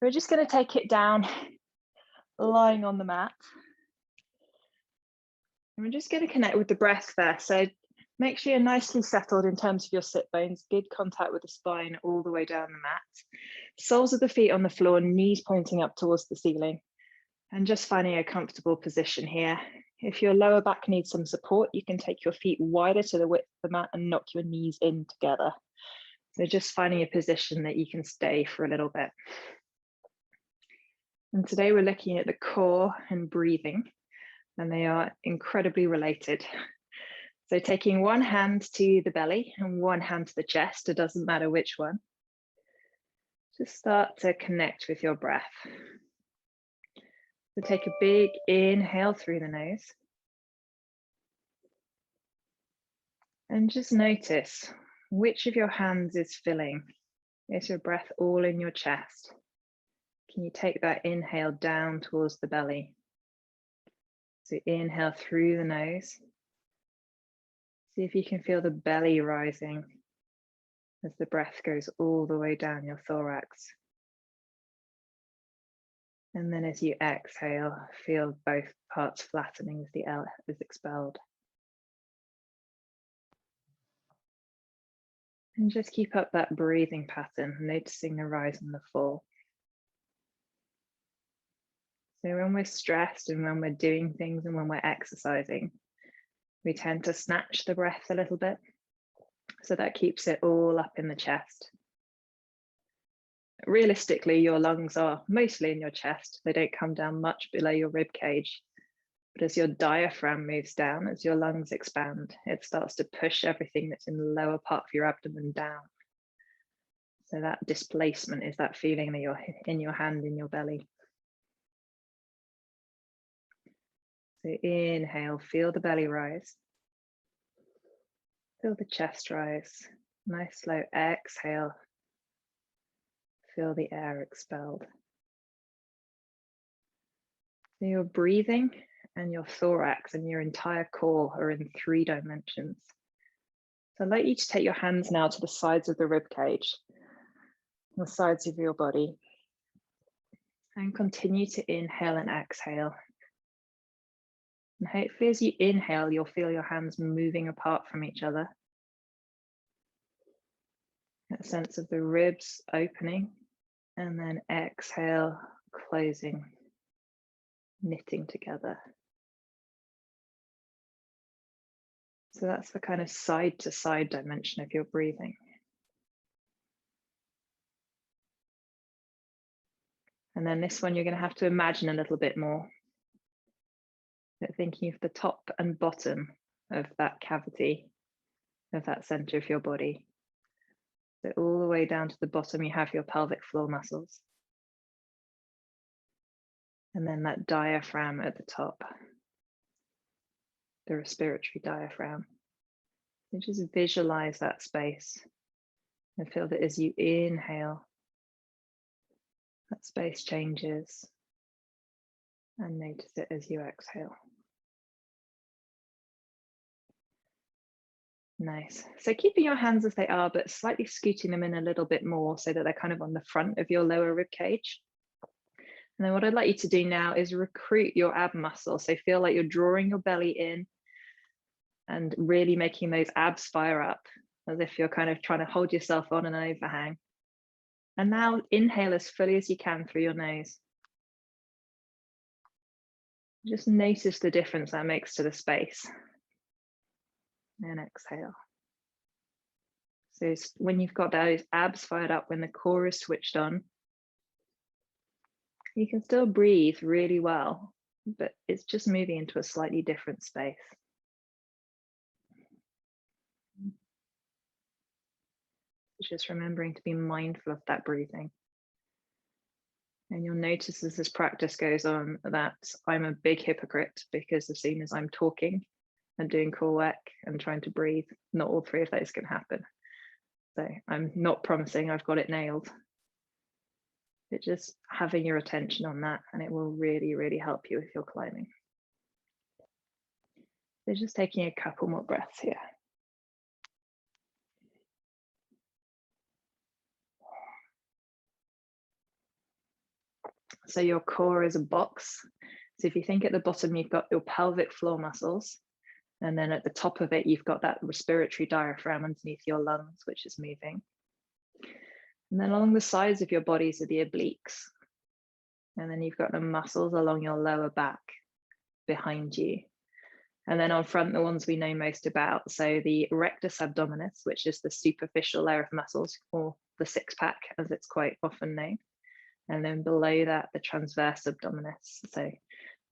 We're just going to take it down, lying on the mat. And we're just going to connect with the breath first. So make sure you're nicely settled in terms of your sit bones, good contact with the spine all the way down the mat. Soles of the feet on the floor, knees pointing up towards the ceiling. And just finding a comfortable position here. If your lower back needs some support, you can take your feet wider to the width of the mat and knock your knees in together. So just finding a position that you can stay for a little bit. And today we're looking at the core and breathing, and they are incredibly related. So taking one hand to the belly and one hand to the chest, it doesn't matter which one. Just start to connect with your breath. So take a big inhale through the nose. And just notice which of your hands is filling. Is your breath all in your chest? Can you take that inhale down towards the belly? So inhale through the nose. See if you can feel the belly rising as the breath goes all the way down your thorax. And then as you exhale, feel both parts flattening as the air is expelled. And just keep up that breathing pattern, noticing the rise and the fall. So when we're stressed and when we're doing things and when we're exercising, we tend to snatch the breath a little bit. So that keeps it all up in the chest. Realistically, your lungs are mostly in your chest. They don't come down much below your rib cage. But as your diaphragm moves down, as your lungs expand, it starts to push everything that's in the lower part of your abdomen down. So that displacement is that feeling that you're in your hand, in your belly. So inhale, feel the belly rise. Feel the chest rise. Nice slow exhale. Feel the air expelled. So your breathing and your thorax and your entire core are in 3 dimensions. So I'd like you to take your hands now to the sides of the rib cage, the sides of your body, and continue to inhale and exhale. And hopefully as you inhale, you'll feel your hands moving apart from each other. That sense of the ribs opening, and then exhale, closing, knitting together. So that's the kind of side to side dimension of your breathing. And then this one, you're going to have to imagine a little bit more. But thinking of the top and bottom of that cavity, of that center of your body. So all the way down to the bottom, you have your pelvic floor muscles. And then that diaphragm at the top, the respiratory diaphragm. You just visualize that space and feel that as you inhale, that space changes, and notice it as you exhale. Nice. So keeping your hands as they are, but slightly scooting them in a little bit more so that they're kind of on the front of your lower rib cage. And then what I'd like you to do now is recruit your ab muscle. So feel like you're drawing your belly in and really making those abs fire up, as if you're kind of trying to hold yourself on an overhang. And now inhale as fully as you can through your nose. Just notice the difference that makes to the space. And exhale. So when you've got those abs fired up, when the core is switched on, you can still breathe really well, but it's just moving into a slightly different space. Just remembering to be mindful of that breathing. And you'll notice as this practice goes on that I'm a big hypocrite, because as soon as I'm talking and doing core work and trying to breathe, not all 3 of those can happen. So I'm not promising I've got it nailed. But just having your attention on that, and it will really, really help you with your climbing. So just taking a couple more breaths here. So your core is a box. So if you think at the bottom, you've got your pelvic floor muscles. And then at the top of it, you've got that respiratory diaphragm underneath your lungs, which is moving. And then along the sides of your bodies are the obliques. And then you've got the muscles along your lower back behind you. And then on front, the ones we know most about. So the rectus abdominis, which is the superficial layer of muscles, or the six pack, as it's quite often known. And then below that, the transverse abdominis. So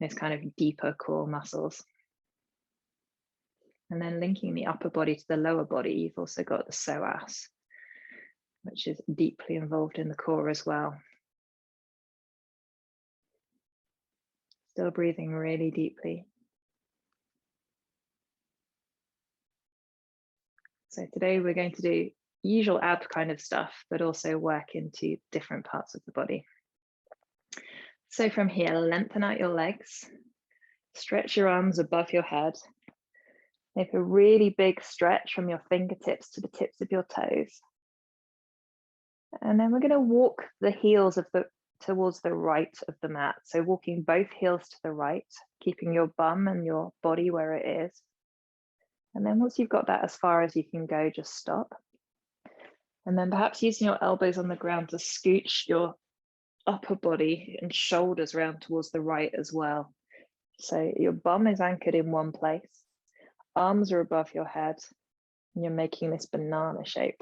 those kind of deeper core muscles. And then linking the upper body to the lower body, you've also got the psoas, which is deeply involved in the core as well. Still breathing really deeply. So today we're going to do usual ab kind of stuff, but also work into different parts of the body. So from here, lengthen out your legs, stretch your arms above your head. Make a really big stretch from your fingertips to the tips of your toes. And then we're going to walk the heels of towards the right of the mat. So walking both heels to the right, keeping your bum and your body where it is. And then once you've got that as far as you can go, just stop. And then perhaps using your elbows on the ground to scooch your upper body and shoulders round towards the right as well. So your bum is anchored in one place. Arms are above your head, and you're making this banana shape.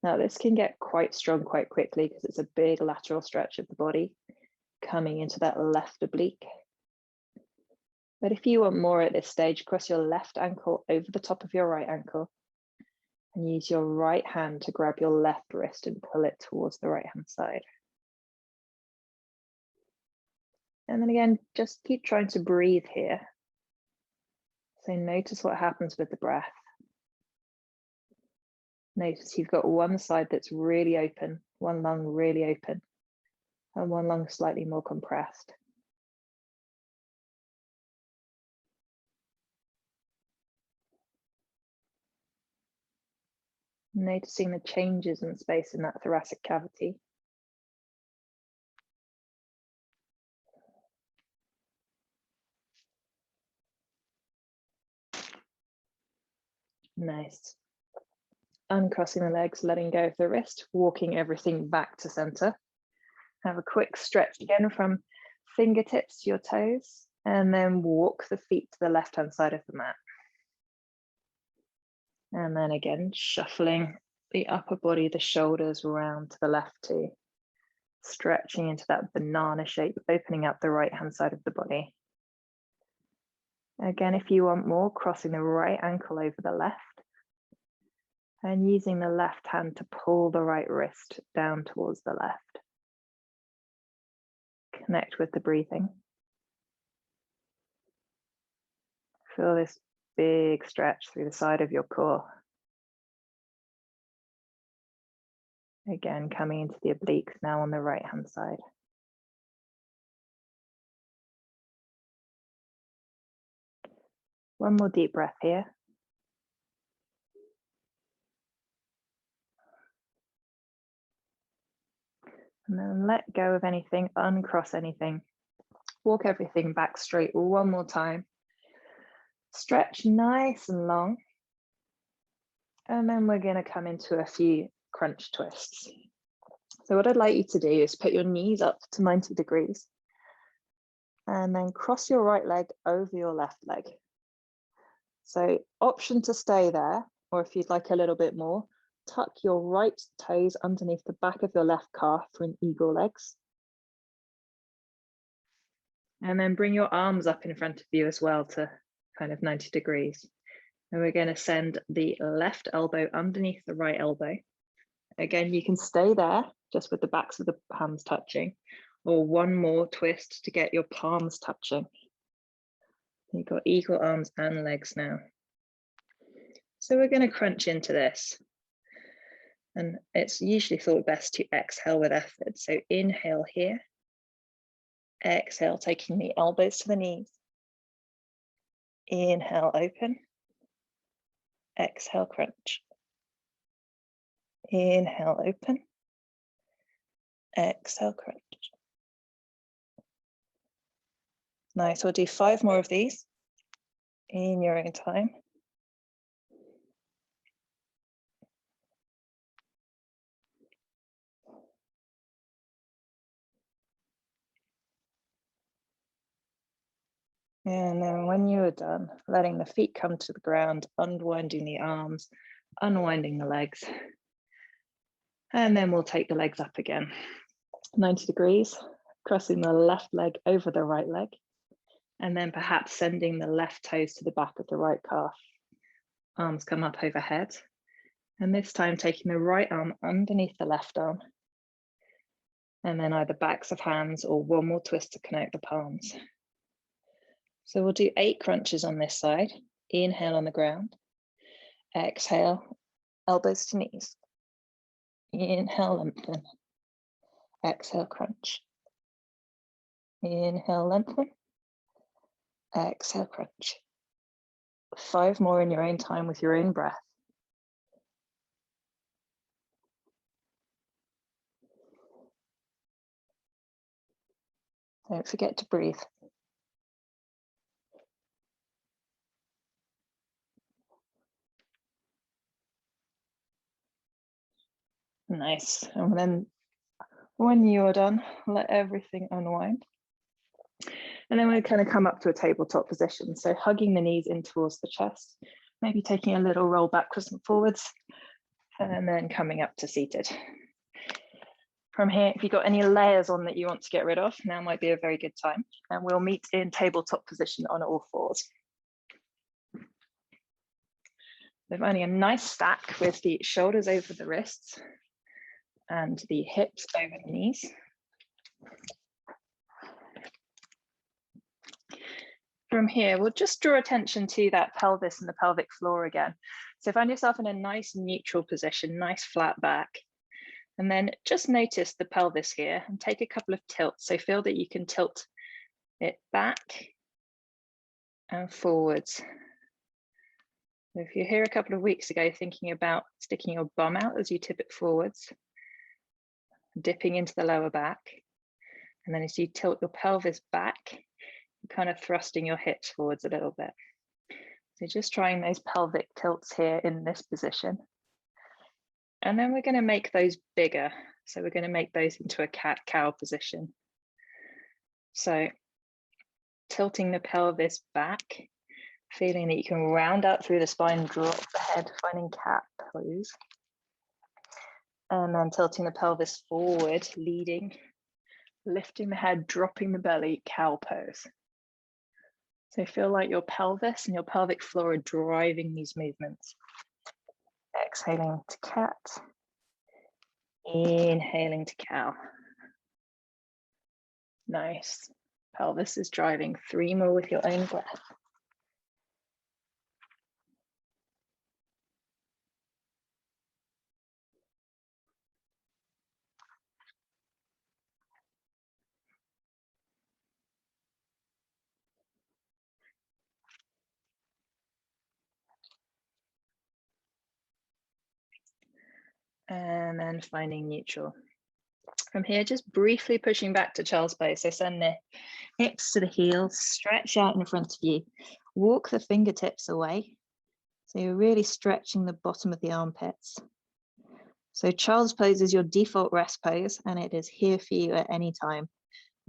Now this can get quite strong quite quickly because it's a big lateral stretch of the body coming into that left oblique. But if you want more at this stage, cross your left ankle over the top of your right ankle and use your right hand to grab your left wrist and pull it towards the right hand side. And then again, just keep trying to breathe here. So notice what happens with the breath. Notice you've got one side that's really open, one lung really open, and one lung slightly more compressed. Noticing the changes in space in that thoracic cavity. Nice. Uncrossing the legs, letting go of the wrist, walking everything back to center. Have a quick stretch again from fingertips to your toes, and then walk the feet to the left-hand side of the mat. And then again, shuffling the upper body, the shoulders around to the left too. Stretching into that banana shape, opening up the right-hand side of the body. Again, if you want more, crossing the right ankle over the left and using the left hand to pull the right wrist down towards the left. Connect with the breathing. Feel this big stretch through the side of your core. Again, coming into the obliques now on the right-hand side. One more deep breath here. And then let go of anything, uncross anything. Walk everything back straight one more time. Stretch nice and long. And then we're going to come into a few crunch twists. So what I'd like you to do is put your knees up to 90 degrees. And then cross your right leg over your left leg. So option to stay there, or if you'd like a little bit more, tuck your right toes underneath the back of your left calf for an eagle legs. And then bring your arms up in front of you as well to kind of 90 degrees. And we're going to send the left elbow underneath the right elbow. Again, you can stay there just with the backs of the hands touching, or one more twist to get your palms touching. You've got equal arms and legs now. So we're going to crunch into this. And it's usually thought best to exhale with effort. So inhale here. Exhale, taking the elbows to the knees. Inhale, open. Exhale, crunch. Inhale, open. Exhale, crunch. Nice, we'll do 5 more of these in your own time. And then when you are done, letting the feet come to the ground, unwinding the arms, unwinding the legs. And then we'll take the legs up again. 90 degrees, crossing the left leg over the right leg. And then perhaps sending the left toes to the back of the right calf. Arms come up overhead. And this time taking the right arm underneath the left arm. And then either backs of hands or one more twist to connect the palms. So we'll do 8 crunches on this side. Inhale on the ground. Exhale, elbows to knees. Inhale, lengthen. Exhale, crunch. Inhale, lengthen. Exhale, crunch. 5 more in your own time with your own breath. Don't forget to breathe. Nice. And then when you're done, let everything unwind. And then we kind of come up to a tabletop position. So hugging the knees in towards the chest, maybe taking a little roll backwards and forwards, and then coming up to seated. From here, if you've got any layers on that you want to get rid of, now might be a very good time. And we'll meet in tabletop position on all 4s. We're finding a nice stack with the shoulders over the wrists and the hips over the knees. From here, we'll just draw attention to that pelvis and the pelvic floor again. So find yourself in a nice neutral position, nice flat back. And then just notice the pelvis here and take a couple of tilts. So feel that you can tilt it back and forwards. If you're here a couple of weeks ago thinking about sticking your bum out as you tip it forwards, dipping into the lower back, and then as you tilt your pelvis back, you're kind of thrusting your hips forwards a little bit. So just trying those pelvic tilts here in this position. And then we're going to make those bigger. So we're going to make those into a cat-cow position. So tilting the pelvis back, feeling that you can round out through the spine, drop the head, finding cat pose. And then tilting the pelvis forward, leading, lifting the head, dropping the belly, cow pose. So feel like your pelvis and your pelvic floor are driving these movements. Exhaling to cat, inhaling to cow. Nice. Pelvis is driving. 3 more with your own breath. And then finding neutral. From here, just briefly pushing back to child's pose. So send the hips to the heels, stretch out in front of you. Walk the fingertips away. So you're really stretching the bottom of the armpits. So child's pose is your default rest pose, and it is here for you at any time,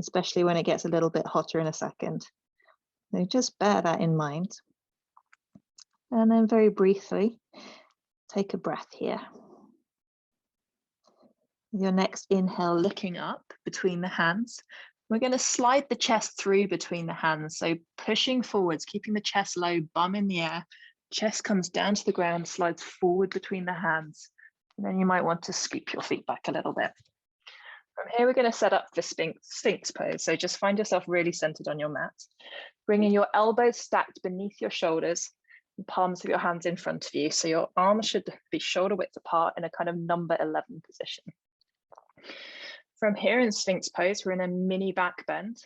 especially when it gets a little bit hotter in a second. So just bear that in mind. And then very briefly, take a breath here. Your next inhale, looking up between the hands. We're going to slide the chest through between the hands. So pushing forwards, keeping the chest low, bum in the air. Chest comes down to the ground, slides forward between the hands. And then you might want to scoop your feet back a little bit. From here, we're going to set up for Sphinx pose. So just find yourself really centered on your mat. Bringing your elbows stacked beneath your shoulders, and palms of your hands in front of you. So your arms should be shoulder width apart in a kind of number 11 position. From here in Sphinx pose, we're in a mini back bend.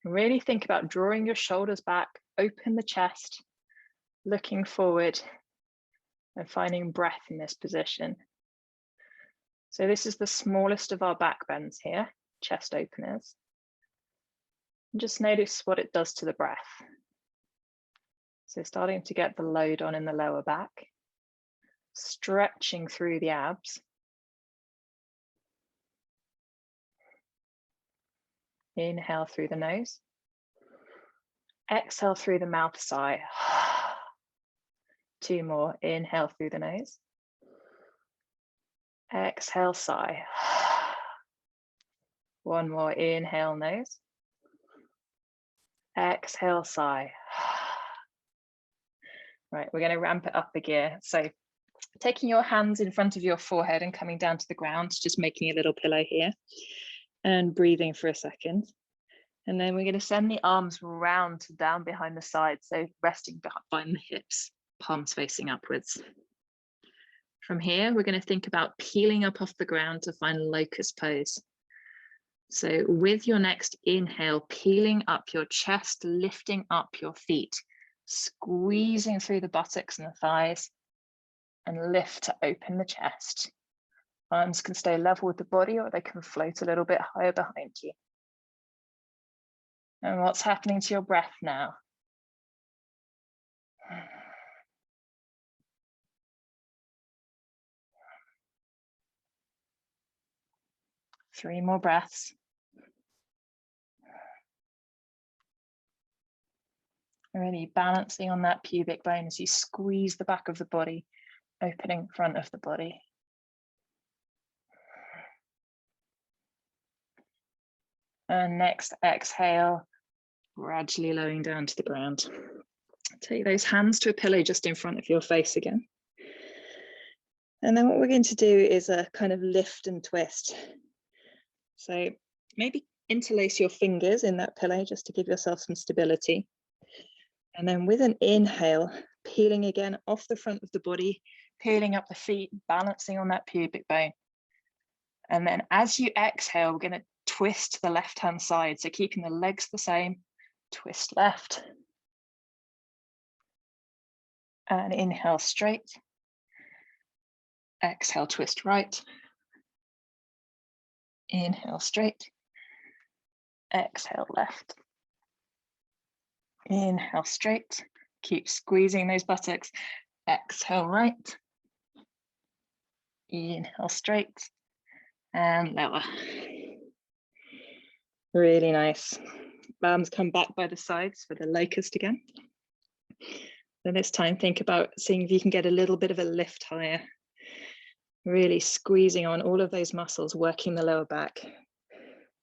Really think about drawing your shoulders back, open the chest, looking forward, and finding breath in this position. So this is the smallest of our back bends here, chest openers. And just notice what it does to the breath. So starting to get the load on in the lower back, stretching through the abs. Inhale through the nose. Exhale through the mouth, sigh. 2 more. Inhale through the nose. Exhale, sigh. 1 more. Inhale, nose. Exhale, sigh. Right, we're going to ramp it up a gear. So taking your hands in front of your forehead and coming down to the ground, just making a little pillow here and breathing for a second. And then we're going to send the arms round down behind the sides, so resting behind the hips, palms facing upwards. From here, we're going to think about peeling up off the ground to find locust pose. So with your next inhale, peeling up your chest, lifting up your feet, squeezing through the buttocks and the thighs, and lift to open the chest. Arms can stay level with the body or they can float a little bit higher behind you. And what's happening to your breath now? Three more breaths. Really balancing on that pubic bone as you squeeze the back of the body, opening front of the body. And next exhale, gradually lowering down to the ground. Take those hands to a pillow just in front of your face again. And then what we're going to do is a kind of lift and twist. So maybe interlace your fingers in that pillow just to give yourself some stability. And then with an inhale, peeling again off the front of the body, peeling up the feet, balancing on that pubic bone. And then as you exhale, we're going to twist to the left-hand side. So keeping the legs the same, twist left. And inhale straight. Exhale, twist right. Inhale straight. Exhale left. Inhale straight. Keep squeezing those buttocks. Exhale right. Inhale straight. And lower. Really nice. Arms come back by the sides for the locust again. Then this time think about seeing if you can get a little bit of a lift higher. Really squeezing on all of those muscles, working the lower back.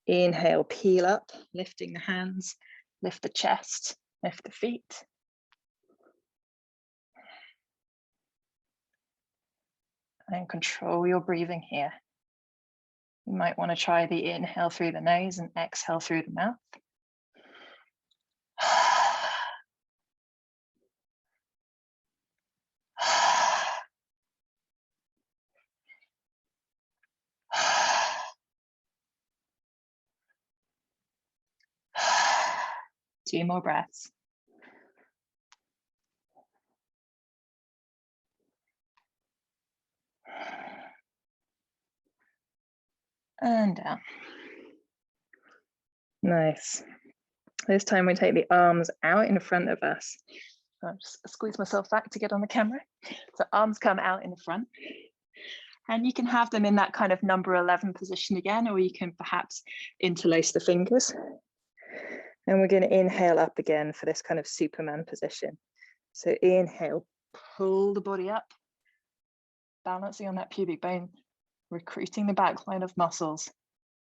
Inhale, peel up, lifting the hands, lift the chest, lift the feet. And control your breathing here. You might want to try the inhale through the nose and exhale through the mouth. Two more breaths. And down. Nice. This time we take the arms out in front of us. I'll just squeeze myself back to get on the camera. So arms come out in the front. And you can have them in that kind of number 11 position again, or you can perhaps interlace the fingers. And we're going to inhale up again for this kind of Superman position. So inhale, pull the body up, balancing on that pubic bone, recruiting the back line of muscles,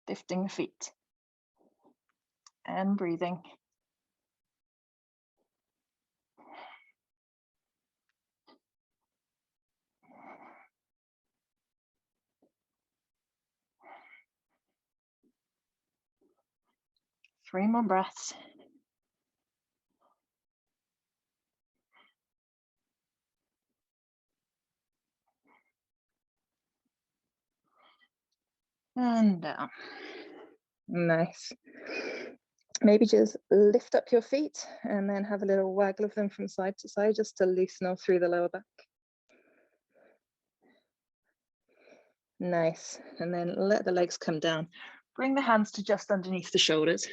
lifting the feet, and breathing. Three more breaths. And down. Nice. Maybe just lift up your feet and then have a little waggle of them from side to side just to loosen all through the lower back. Nice. And then let the legs come down. Bring the hands to just underneath the shoulders.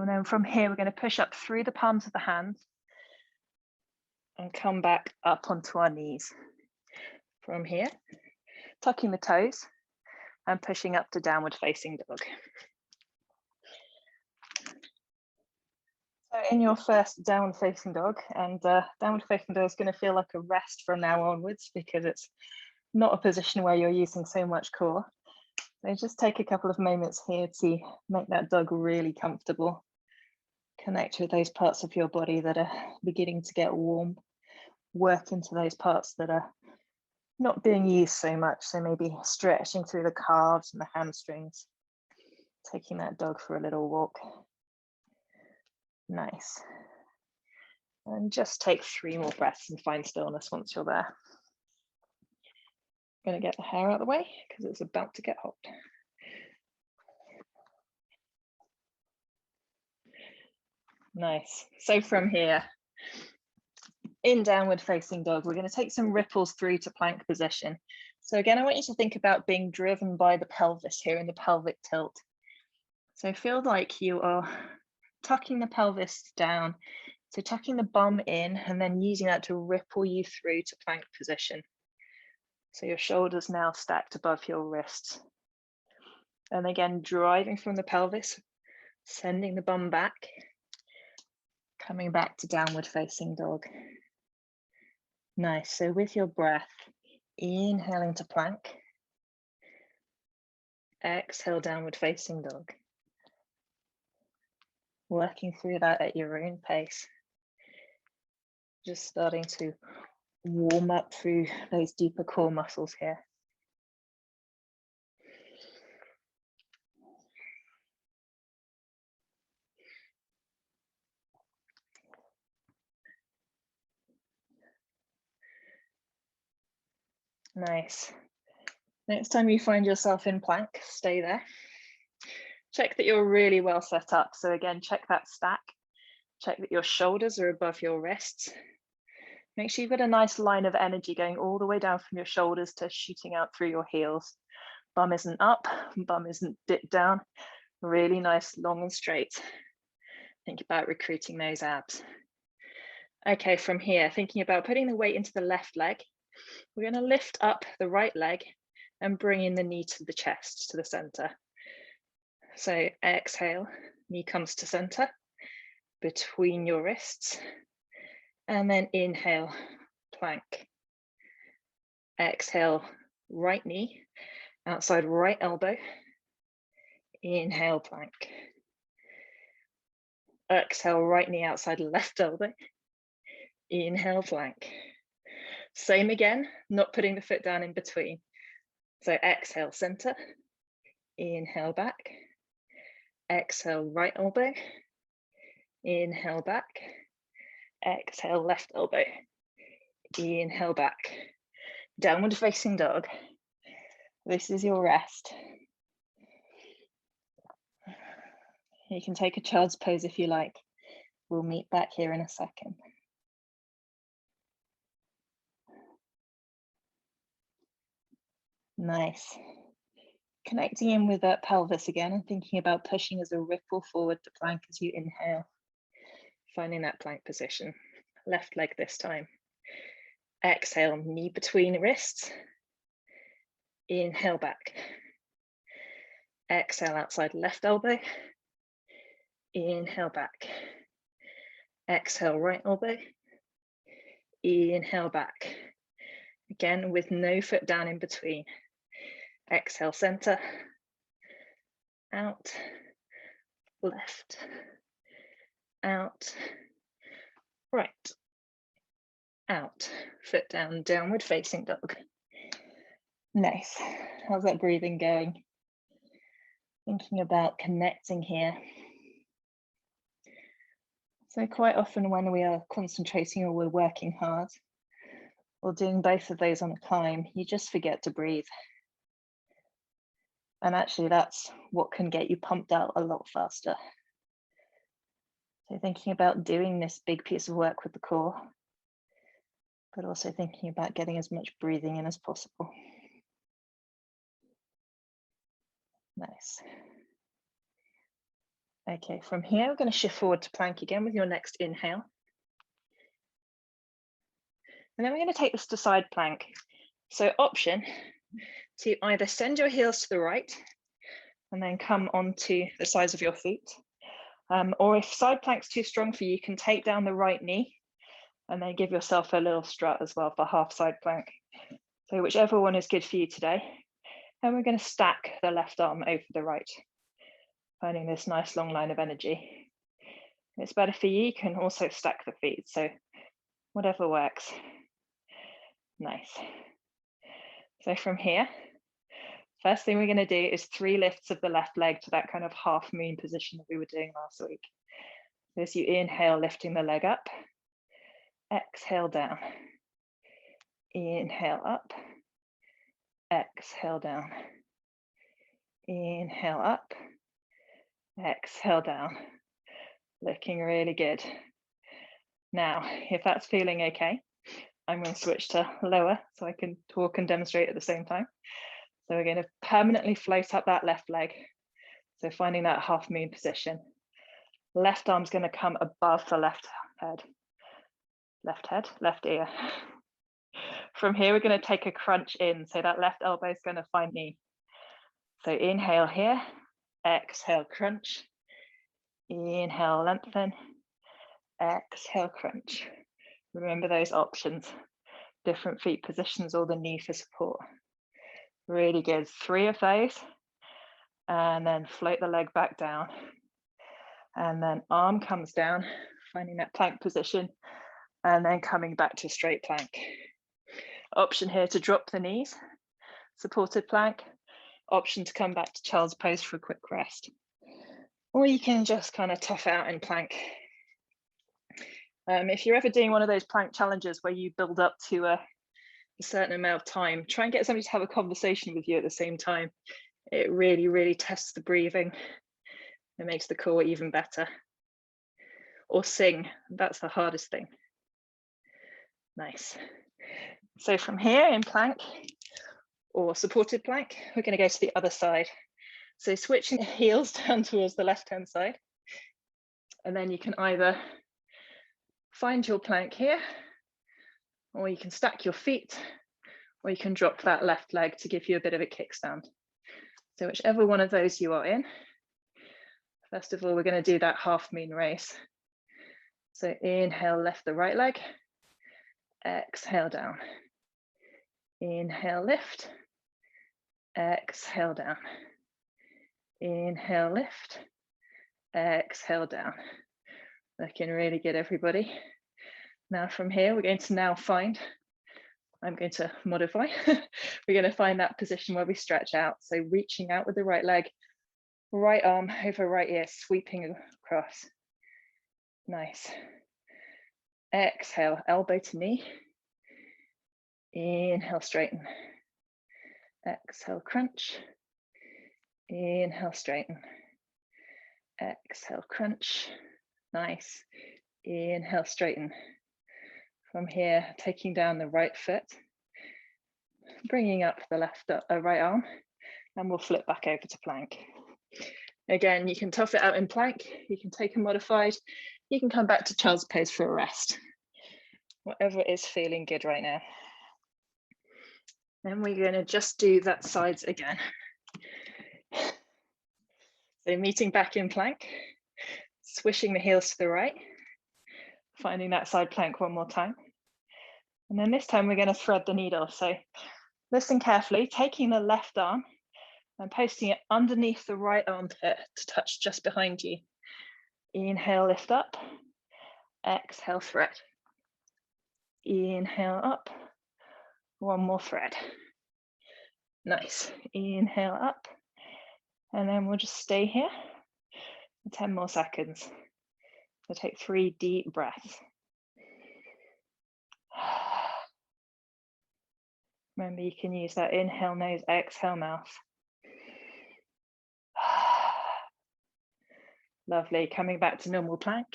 And then from here, we're going to push up through the palms of the hands and come back up onto our knees. From here, tucking the toes and pushing up to downward facing dog. So in your first downward facing dog, and downward facing dog is going to feel like a rest from now onwards because it's not a position where you're using so much core. So just take a couple of moments here to make that dog really comfortable. Connect with those parts of your body that are beginning to get warm. Work into those parts that are not being used so much. So maybe stretching through the calves and the hamstrings. Taking that dog for a little walk. Nice. And just take 3 more breaths and find stillness once you're there. Going to get the hair out of the way because it's about to get hot. Nice. So from here, in downward facing dog, we're going to take some ripples through to plank position. So again, I want you to think about being driven by the pelvis here in the pelvic tilt. So feel like you are tucking the pelvis down. So tucking the bum in and then using that to ripple you through to plank position. So your shoulders now stacked above your wrists. And again, driving from the pelvis, sending the bum back, coming back to downward facing dog. Nice. So with your breath, inhaling to plank, exhale, downward facing dog. Working through that at your own pace. Just starting to warm up through those deeper core muscles here. Nice. Next time you find yourself in plank, stay there. Check that you're really well set up. So again, check that stack. Check that your shoulders are above your wrists. Make sure you've got a nice line of energy going all the way down from your shoulders to shooting out through your heels. Bum isn't up, bum isn't dipped down. Really nice, long and straight. Think about recruiting those abs. Okay, from here, thinking about putting the weight into the left leg. We're going to lift up the right leg and bring in the knee to the chest, to the center. So exhale, knee comes to center, between your wrists. And then inhale, plank. Exhale, right knee, outside right elbow. Inhale, plank. Exhale, right knee outside left elbow. Inhale, plank. Same again, not putting the foot down in between. So exhale, center. Inhale, back. Exhale, right elbow. Inhale, back. Exhale, left elbow. Inhale, back. Downward facing dog. This is your rest. You can take a child's pose if you like. We'll meet back here in a second. Nice. Connecting in with that pelvis again and thinking about pushing as a ripple forward to plank as you inhale. Finding that plank position. Left leg this time. Exhale, knee between wrists. Inhale, back. Exhale, outside left elbow. Inhale, back. Exhale, right elbow. Inhale, back. Again, with no foot down in between. Exhale, center. Out. Left. Out. Right. Out. Foot down, downward facing dog. Nice. How's that breathing going? Thinking about connecting here. So quite often when we are concentrating or we're working hard or doing both of those on a climb, you just forget to breathe. And actually that's what can get you pumped out a lot faster. So thinking about doing this big piece of work with the core, but also thinking about getting as much breathing in as possible. Nice. Okay, from here, we're going to shift forward to plank again with your next inhale. And then we're going to take this to side plank. So option to either send your heels to the right and then come onto the sides of your feet. Or if side plank's too strong for you, you can take down the right knee and then give yourself a little strut as well for half side plank. So whichever one is good for you today. And we're going to stack the left arm over the right, finding this nice long line of energy. If it's better for you, you can also stack the feet. So whatever works. Nice. So from here, first thing we're going to do is 3 lifts of the left leg to that kind of half moon position that we were doing last week. So as you inhale, lifting the leg up, exhale down, inhale up, exhale down, inhale up, exhale down. Looking really good. Now, if that's feeling okay, I'm going to switch to lower so I can talk and demonstrate at the same time. So we're going to permanently float up that left leg. So finding that half moon position. Left arm's going to come above the left ear. From here, we're going to take a crunch in. So that left elbow is going to find knee. So inhale here, exhale, crunch. Inhale, lengthen, exhale, crunch. Remember those options, different feet positions or the knee for support. Really good, 3 of those. And then float the leg back down. And then arm comes down, finding that plank position, and then coming back to straight plank. Option here to drop the knees, supported plank. Option to come back to child's pose for a quick rest. Or you can just kind of tough out in plank. If you're ever doing one of those plank challenges where you build up to a certain amount of time, try and get somebody to have a conversation with you at the same time. It really, really tests the breathing. It makes the core even better. Or sing, that's the hardest thing. Nice. So from here in plank or supported plank, we're going to go to the other side. So switching the heels down towards the left-hand side. And then you can either find your plank here, or you can stack your feet, or you can drop that left leg to give you a bit of a kickstand. So whichever one of those you are in. First of all, we're going to do that half moon raise. So inhale, lift the right leg, exhale down. Inhale, lift, exhale down. Inhale, lift, exhale down. Looking really good, everybody. Now from here, we're going to now find, I'm going to modify, we're going to find that position where we stretch out. So reaching out with the right leg, right arm over right ear, sweeping across. Nice. Exhale, elbow to knee. Inhale, straighten. Exhale, crunch. Inhale, straighten. Exhale, crunch. Nice. Inhale, straighten. From here, taking down the right foot, bringing up the right arm, and we'll flip back over to plank. Again, you can tough it out in plank, you can take a modified, you can come back to child's pose for a rest. Whatever is feeling good right now. Then we're going to just do that sides again. So meeting back in plank, swishing the heels to the right, finding that side plank one more time. And then this time we're going to thread the needle. So listen carefully, taking the left arm and posting it underneath the right armpit to touch just behind you. Inhale, lift up. Exhale, thread. Inhale, up. One more thread. Nice. Inhale, up. And then we'll just stay here for 10 more seconds. So take 3 deep breaths. Remember, you can use that inhale nose, exhale mouth. Lovely. Coming back to normal plank.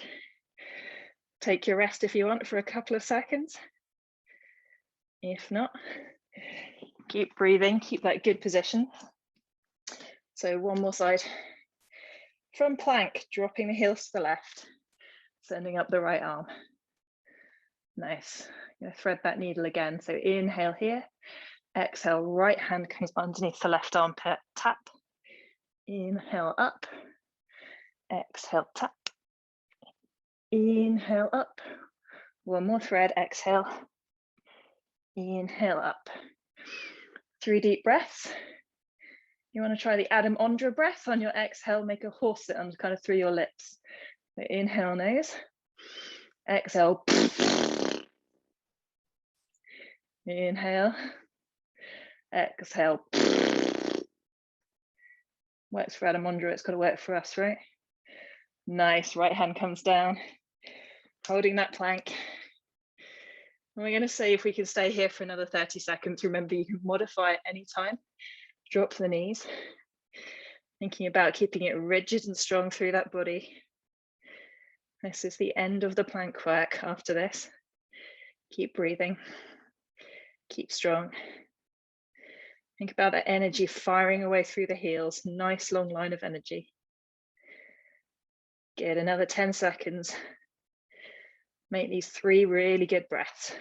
Take your rest if you want for a couple of seconds. If not, keep breathing, keep that good position. So one more side. From plank, dropping the heels to the left, sending up the right arm. Nice. I'm going to thread that needle again. So inhale here, exhale, right hand comes underneath the left armpit, tap. Inhale up, exhale, tap. Inhale up. One more thread, exhale. Inhale up. 3 deep breaths. You want to try the Adam Ondra breath on your exhale, make a horse sound kind of through your lips. So inhale, nose. Exhale. Inhale. Exhale. Works for Adam Ondra, it's got to work for us, right? Nice, right hand comes down, holding that plank. And we're going to see if we can stay here for another 30 seconds. Remember, you can modify at any time. Drop the knees. Thinking about keeping it rigid and strong through that body. This is the end of the plank work after this. Keep breathing. Keep strong. Think about that energy firing away through the heels. Nice long line of energy. Good, another 10 seconds. Make these 3 really good breaths.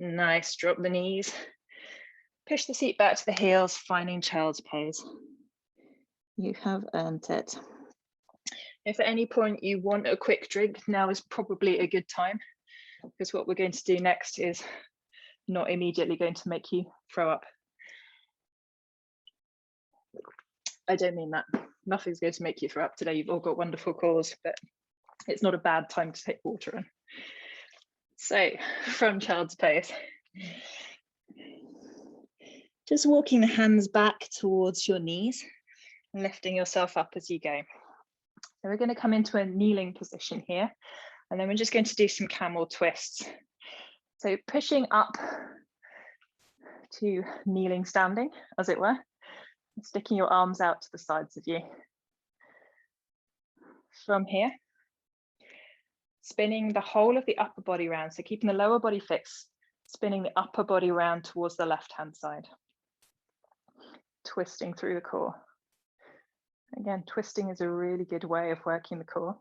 Nice, drop the knees. Push the seat back to the heels, finding child's pose. You have earned it. If at any point you want a quick drink, now is probably a good time, because what we're going to do next is not immediately going to make you throw up. I don't mean that. Nothing's going to make you throw up today. You've all got wonderful cause, but it's not a bad time to take water in. So, from child's pose. Just walking the hands back towards your knees and lifting yourself up as you go. So we're going to come into a kneeling position here, and then we're just going to do some camel twists. So pushing up to kneeling standing, as it were, and sticking your arms out to the sides of you. From here, spinning the whole of the upper body round, so keeping the lower body fixed, spinning the upper body round towards the left-hand side. Twisting through the core. Again, twisting is a really good way of working the core.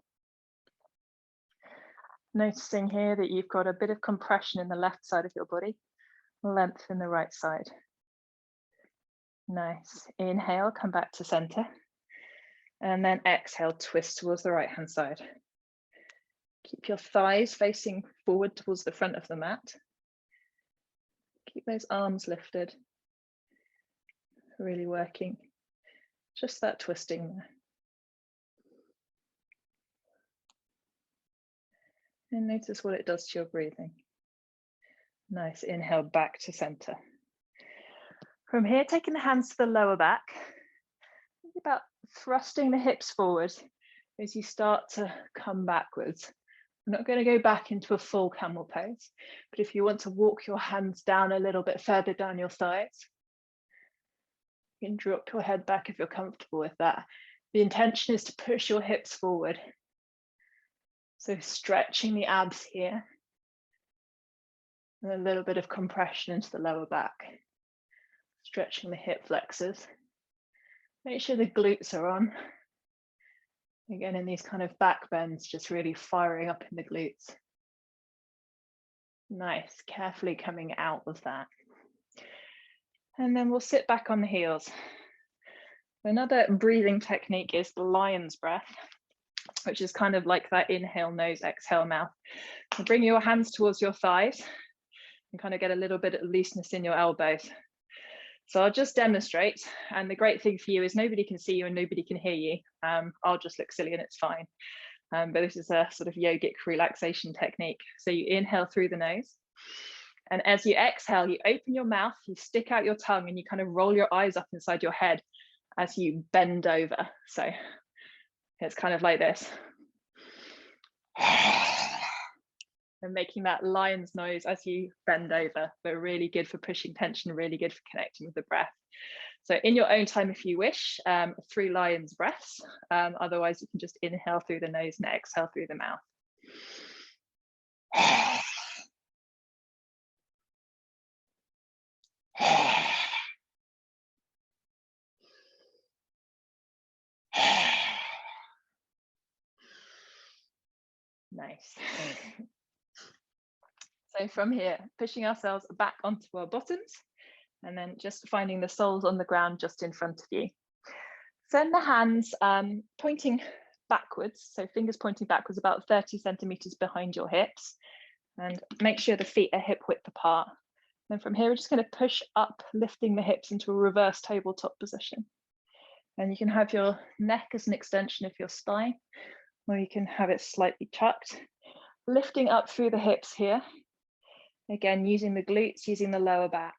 Noticing here that you've got a bit of compression in the left side of your body, length in the right side. Nice. Inhale, come back to center. And then exhale, twist towards the right-hand side. Keep your thighs facing forward towards the front of the mat. Keep those arms lifted. Really working. Just that twisting there. And notice what it does to your breathing. Nice, inhale back to center. From here, taking the hands to the lower back. Think about thrusting the hips forward as you start to come backwards. I'm not going to go back into a full camel pose, but if you want to walk your hands down a little bit further down your thighs, you can drop your head back if you're comfortable with that. The intention is to push your hips forward. So stretching the abs here. And a little bit of compression into the lower back. Stretching the hip flexors. Make sure the glutes are on. Again, in these kind of back bends, just really firing up in the glutes. Nice, carefully coming out of that. And then we'll sit back on the heels. Another breathing technique is the lion's breath, which is kind of like that inhale nose, exhale mouth. So bring your hands towards your thighs and kind of get a little bit of looseness in your elbows. So I'll just demonstrate. And the great thing for you is nobody can see you and nobody can hear you. I'll just look silly and it's fine. But this is a sort of yogic relaxation technique. So you inhale through the nose. And as you exhale, you open your mouth, you stick out your tongue and you kind of roll your eyes up inside your head as you bend over. So it's kind of like this. And making that lion's nose as you bend over, but really good for pushing tension, really good for connecting with the breath. So in your own time, if you wish, 3 lion's breaths. Otherwise, you can just inhale through the nose and exhale through the mouth. Nice. So from here, pushing ourselves back onto our bottoms and then just finding the soles on the ground just in front of you. Send the hands pointing backwards, so fingers pointing backwards about 30 centimeters behind your hips, and make sure the feet are hip width apart. Then from here, we're just going to push up, lifting the hips into a reverse tabletop position. And you can have your neck as an extension of your spine, or you can have it slightly tucked, lifting up through the hips here. Again, using the glutes, using the lower back,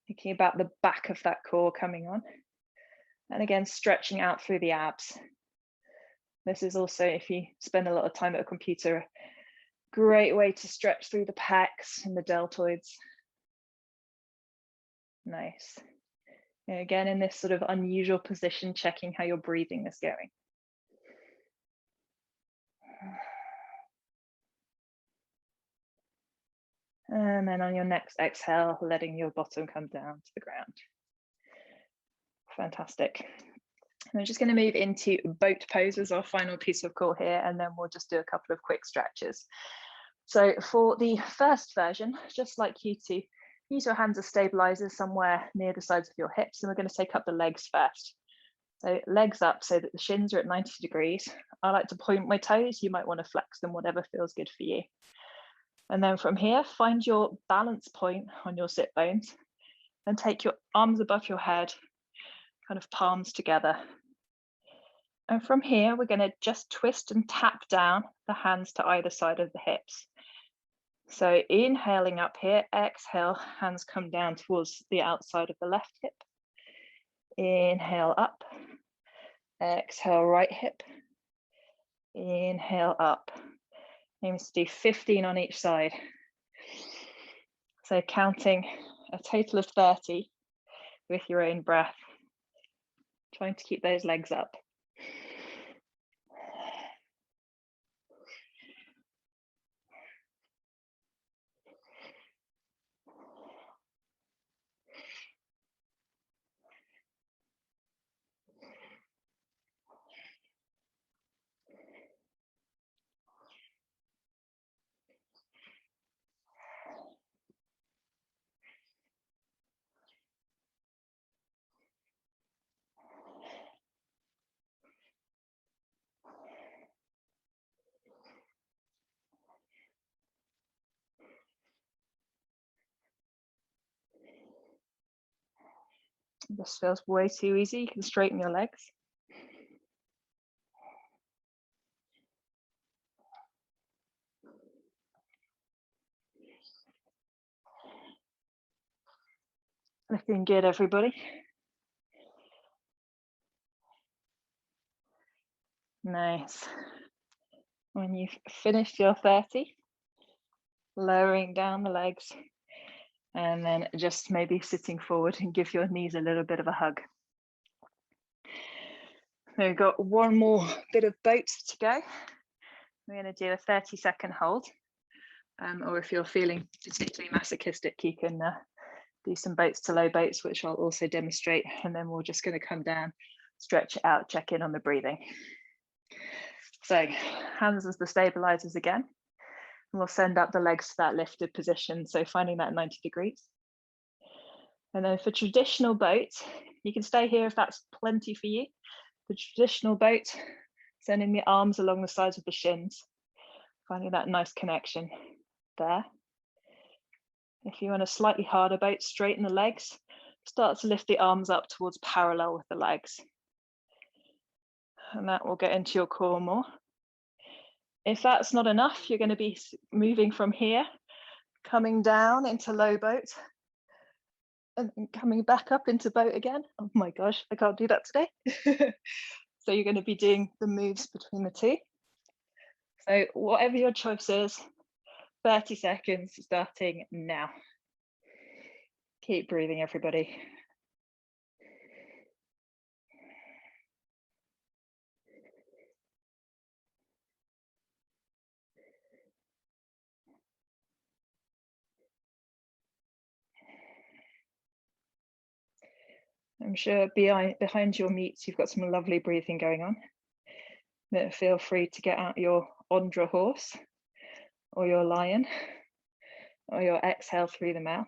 thinking about the back of that core coming on. And again, stretching out through the abs. This is also, if you spend a lot of time at a computer, a great way to stretch through the pecs and the deltoids. Nice. And again, in this sort of unusual position, checking how your breathing is going. And then on your next exhale, letting your bottom come down to the ground. Fantastic. And we're just going to move into boat pose as our final piece of core here, and then we'll just do a couple of quick stretches. So for the first version, just like you to use your hands as stabilizers somewhere near the sides of your hips, and we're going to take up the legs first. So legs up so that the shins are at 90 degrees. I like to point my toes. You might want to flex them, whatever feels good for you. And then from here, find your balance point on your sit bones and take your arms above your head, kind of palms together. And from here, we're going to just twist and tap down the hands to either side of the hips. So inhaling up here, exhale, hands come down towards the outside of the left hip. Inhale up, exhale right hip. Inhale up. Aims to do 15 on each side. So counting a total of 30 with your own breath. Trying to keep those legs up. This feels way too easy. You can straighten your legs. Looking good, everybody. Nice. When you've finished your 30, lowering down the legs, and then just maybe sitting forward and give your knees a little bit of a hug. We've got one more bit of boat to go. We're going to do a 30-second hold. Or if you're feeling particularly masochistic, you can do some boats to low boats, which I'll also demonstrate. And then we're just going to come down, stretch it out, check in on the breathing. So hands as the stabilizers again. And we'll send up the legs to that lifted position. So finding that 90 degrees. And then for traditional boat, you can stay here if that's plenty for you. The traditional boat, sending the arms along the sides of the shins, finding that nice connection there. If you want a slightly harder boat, straighten the legs, start to lift the arms up towards parallel with the legs. And that will get into your core more. If that's not enough, you're going to be moving from here, coming down into low boat, and coming back up into boat again. Oh my gosh, I can't do that today. So you're going to be doing the moves between the two. So whatever your choice is, 30 seconds starting now. Keep breathing, everybody. I'm sure behind your meets, you've got some lovely breathing going on. But feel free to get out your Ondra horse or your lion or your exhale through the mouth.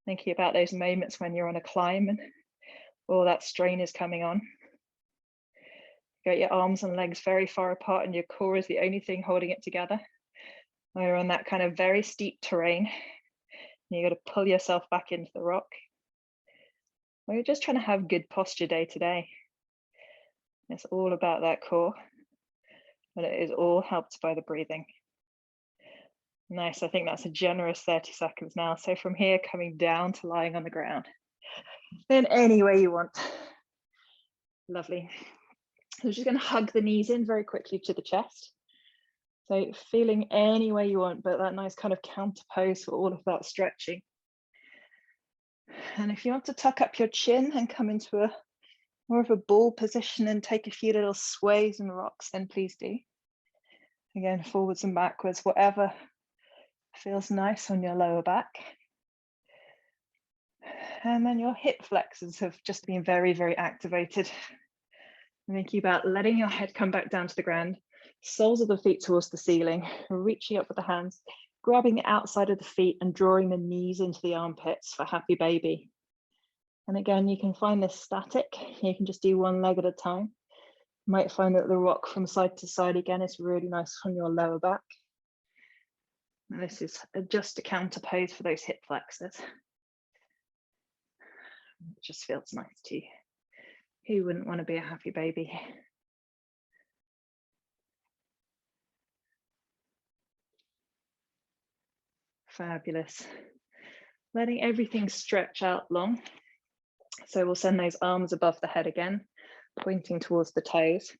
Thinking about those moments when you're on a climb and all that strain is coming on. Get your arms and legs very far apart and your core is the only thing holding it together. When you're on that kind of very steep terrain, you got to pull yourself back into the rock. Or you're just trying to have good posture day to day. It's all about that core, but it is all helped by the breathing. Nice, I think that's a generous 30 seconds now. So from here, coming down to lying on the ground in any way you want. Lovely. So just going to hug the knees in very quickly to the chest. So feeling any way you want, but that nice kind of counter pose for all of that stretching. And if you want to tuck up your chin and come into a more of a ball position and take a few little sways and rocks, then please do. Again, forwards and backwards, whatever feels nice on your lower back. And then your hip flexors have just been very, very activated. Thinking about letting your head come back down to the ground, soles of the feet towards the ceiling, reaching up with the hands, grabbing the outside of the feet and drawing the knees into the armpits for happy baby. And again, you can find this static. You can just do one leg at a time. You might find that the rock from side to side again is really nice on your lower back. And this is just a counter pose for those hip flexors. It just feels nice too. Who wouldn't want to be a happy baby? Fabulous. Letting everything stretch out long. So we'll send those arms above the head again, pointing towards the toes.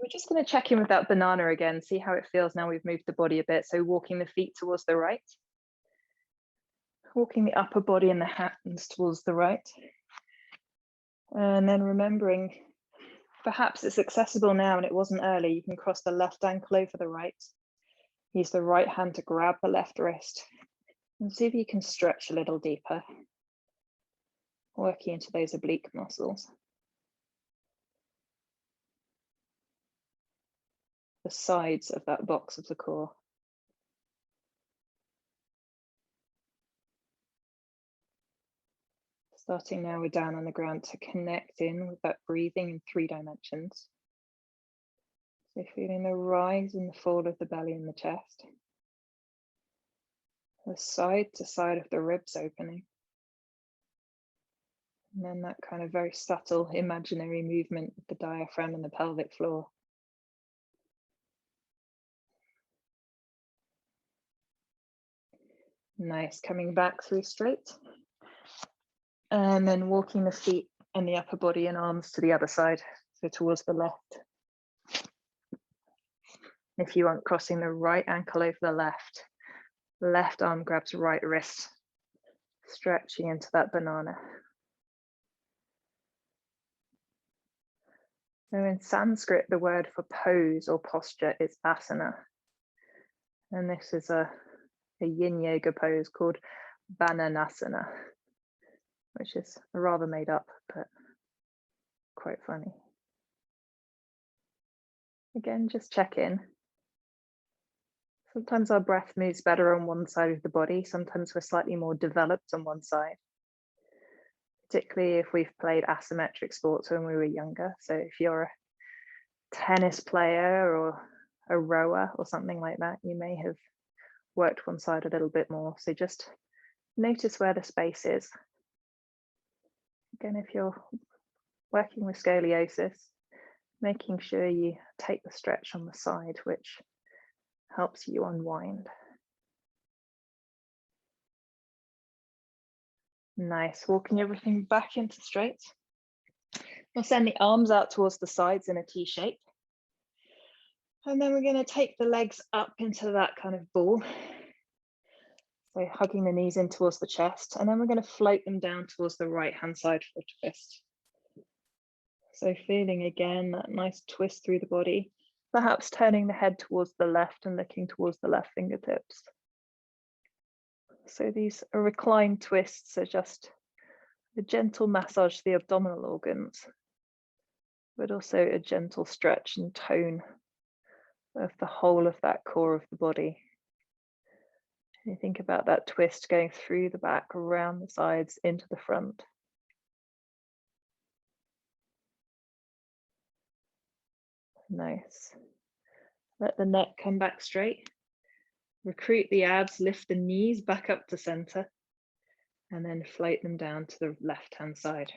We're just going to check in with that banana again, see how it feels now we've moved the body a bit. So walking the feet towards the right, walking the upper body and the hands towards the right. And then remembering, perhaps it's accessible now and it wasn't early, you can cross the left ankle over the right. Use the right hand to grab the left wrist and see if you can stretch a little deeper, working into those oblique muscles. The sides of that box of the core. Starting now, we're down on the ground to connect in with that breathing in 3 dimensions. So feeling the rise and the fall of the belly and the chest. The side to side of the ribs opening. And then that kind of very subtle imaginary movement of the diaphragm and the pelvic floor. Nice, coming back through straight. And then walking the feet and the upper body and arms to the other side, so towards the left. If you want, crossing the right ankle over the left arm grabs right wrist, stretching into that banana. So in Sanskrit, the word for pose or posture is asana. And this is a yin yoga pose called Bananasana, which is rather made up, but quite funny. Again, just check in. Sometimes our breath moves better on one side of the body. Sometimes we're slightly more developed on one side, particularly if we've played asymmetric sports when we were younger. So if you're a tennis player or a rower or something like that, you may have worked one side a little bit more. So just notice where the space is. Again, if you're working with scoliosis, making sure you take the stretch on the side, which helps you unwind. Nice, walking everything back into straight. We'll send the arms out towards the sides in a T shape. And then we're going to take the legs up into that kind of ball. So hugging the knees in towards the chest, and then we're going to float them down towards the right hand side for a twist. So feeling again that nice twist through the body, perhaps turning the head towards the left and looking towards the left fingertips. So these reclined twists are just a gentle massage to the abdominal organs, but also a gentle stretch and tone of the whole of that core of the body. You think about that twist going through the back, around the sides, into the front. Nice. Let the neck come back straight. Recruit the abs, lift the knees back up to center, and then float them down to the left-hand side.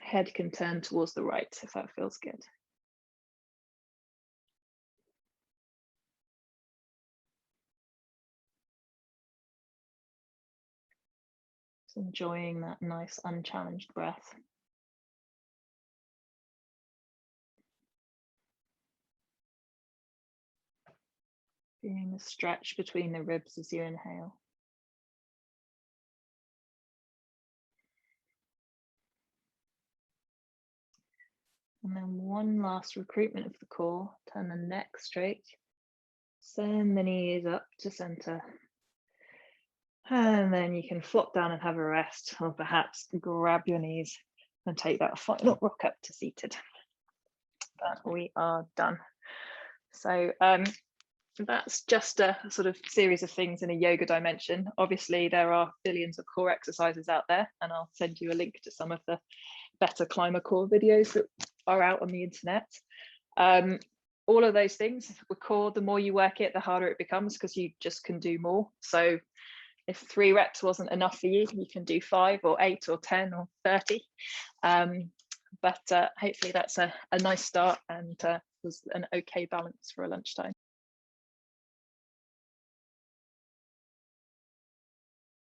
Head can turn towards the right if that feels good. Just enjoying that nice unchallenged breath. Feeling the stretch between the ribs as you inhale. And then one last recruitment of the core. Turn the neck straight. Send the knees up to center. And then you can flop down and have a rest, or perhaps grab your knees and take that final rock up to seated. But we are done. So that's just a sort of series of things in a yoga dimension. Obviously, there are billions of core exercises out there, and I'll send you a link to some of the better climber core videos that are out on the internet. All of those things with core, the more you work it, the harder it becomes, because you just can do more. So if 3 reps wasn't enough for you, you can do 5 or 8 or 10 or 30. But hopefully that's a nice start and was an okay balance for a lunchtime.